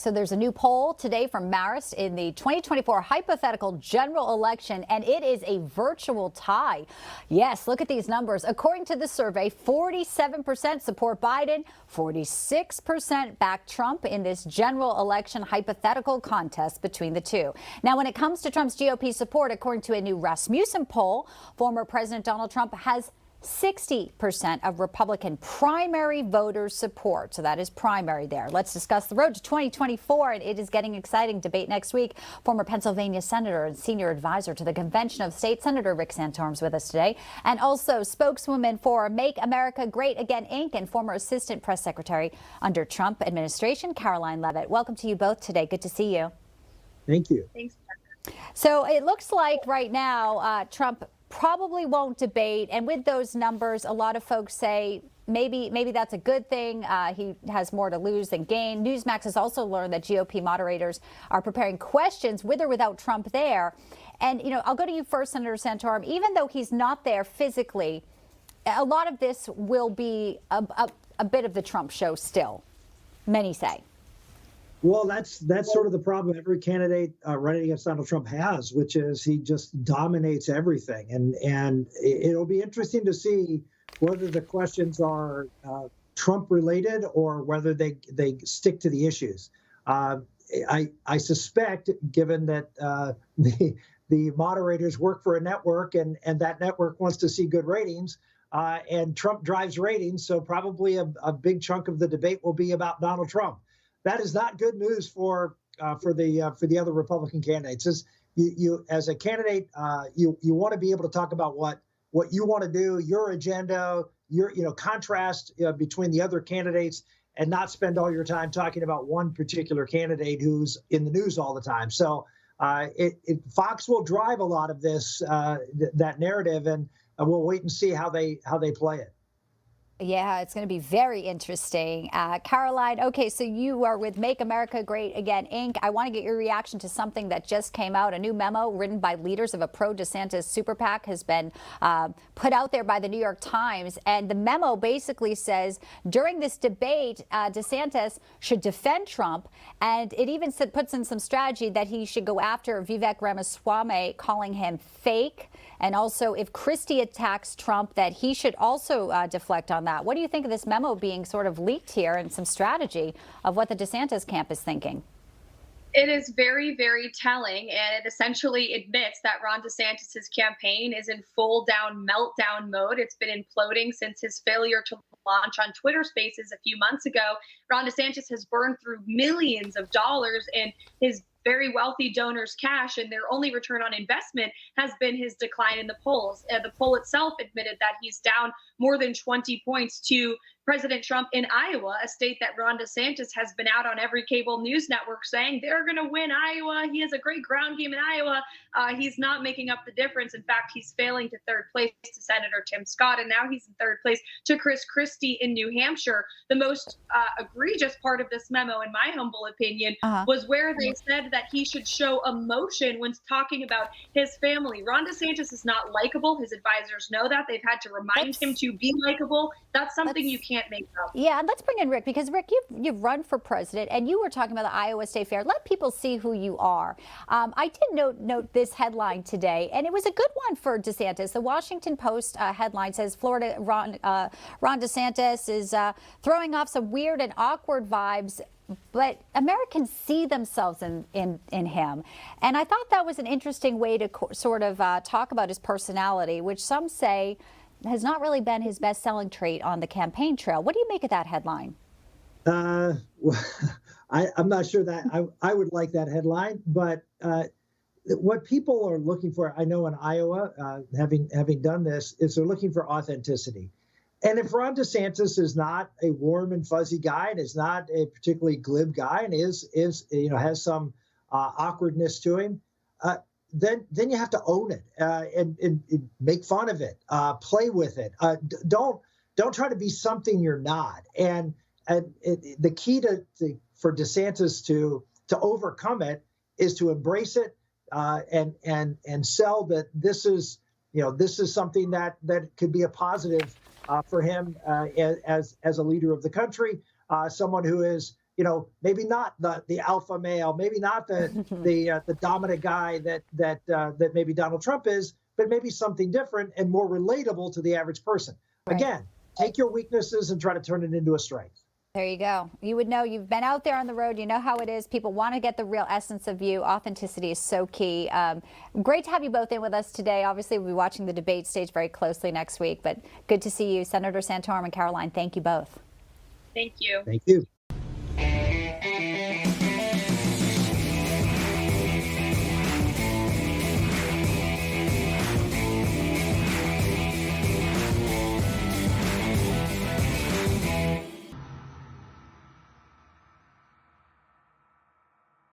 So there's a new poll today from Marist in the 2024 hypothetical general election, and it is a virtual tie. Yes, look at these numbers. According to the survey, 47% support Biden, 46% back Trump in this general election hypothetical contest between the two. Now, when it comes to Trump's GOP support, according to a new Rasmussen poll, former President Donald Trump has 60% of Republican primary voters support. So that is primary there. Let's discuss the road to 2024. And it is getting exciting. Debate next week. Former Pennsylvania Senator and senior advisor to the Convention of States, Senator Rick Santorum is with us today. And also spokeswoman for Make America Great Again, Inc. and former assistant press secretary under Trump administration, Karoline Leavitt. Welcome to you both today. Good to see you. Thank you. Thanks. So it looks like right now Trump probably won't debate. And with those numbers, a lot of folks say maybe that's a good thing. He has more to lose than gain. Newsmax has also learned that GOP moderators are preparing questions with or without Trump there. And, you know, I'll go to you first, Senator Santorum. Even though he's not there physically, a lot of this will be a bit of the Trump show still, many say. Well, that's sort of the problem every candidate running against Donald Trump has, which is he just dominates everything. And it'll be interesting to see whether the questions are Trump related or whether they stick to the issues. I suspect, given that the moderators work for a network and that network wants to see good ratings, and Trump drives ratings, so probably a big chunk of the debate will be about Donald Trump. That is not good news for the other Republican candidates. As a candidate, you want to be able to talk about what you want to do, your agenda, your contrast between the other candidates, and not spend all your time talking about one particular candidate who's in the news all the time. So Fox will drive a lot of this that narrative, and we'll wait and see how they play it. Yeah, it's going to be very interesting. Karoline, okay, so you are with Make America Great Again, Inc. I want to get your reaction to something that just came out. A new memo written by leaders of a pro-DeSantis super PAC has been put out there by the New York Times. And the memo basically says during this debate, DeSantis should defend Trump. And it even puts in some strategy that he should go after Vivek Ramaswamy, calling him fake. And also, if Christie attacks Trump, that he should also deflect on that. What do you think of this memo being sort of leaked here and some strategy of what the DeSantis camp is thinking? It is very, very telling, and it essentially admits that Ron DeSantis' campaign is in full-down meltdown mode. It's been imploding since his failure to launch on Twitter Spaces a few months ago. Ron DeSantis has burned through millions of dollars in his very wealthy donors' cash, and their only return on investment has been his decline in the polls. The poll itself admitted that he's down more than 20 points to President Trump in Iowa, a state that Ron DeSantis has been out on every cable news network saying they're going to win Iowa. He has a great ground game in Iowa. He's not making up the difference. In fact, he's failing to third place to Senator Tim Scott, and now he's in third place to Chris Christie in New Hampshire. The most egregious part of this memo, in my humble opinion, was where they said that he should show emotion when talking about his family. Ron DeSantis is not likable. His advisors know that. They've had to remind him to be likable. That's something you can't make up. Yeah, and let's bring in Rick, because Rick, you've run for president, and you were talking about the Iowa State Fair. Let people see who you are. I did note this headline today, and it was a good one for DeSantis. The Washington Post headline says Florida Ron DeSantis is throwing off some weird and awkward vibes, but Americans see themselves in him. And I thought that was an interesting way to sort of talk about his personality, which some say has not really been his best-selling trait on the campaign trail. What do you make of that headline? Well, I'm not sure that I would like that headline, but what people are looking for, I know in Iowa, having done this, is they're looking for authenticity. And if Ron DeSantis is not a warm and fuzzy guy and is not a particularly glib guy and has some awkwardness to him, then you have to own it and make fun of it, play with it. Don't try to be something you're not. And the key for DeSantis to overcome it is to embrace it and sell that this is something that could be a positive for him as a leader of the country, someone who is maybe not the alpha male, maybe not the dominant guy that maybe Donald Trump is, but maybe something different and more relatable to the average person. Right. Again, take your weaknesses and try to turn it into a strength. There you go. You would know. You've been out there on the road. You know how it is. People want to get the real essence of you. Authenticity is so key. Great to have you both in with us today. Obviously, we'll be watching the debate stage very closely next week, but good to see you. Senator Santorum and Karoline, thank you both. Thank you. Thank you.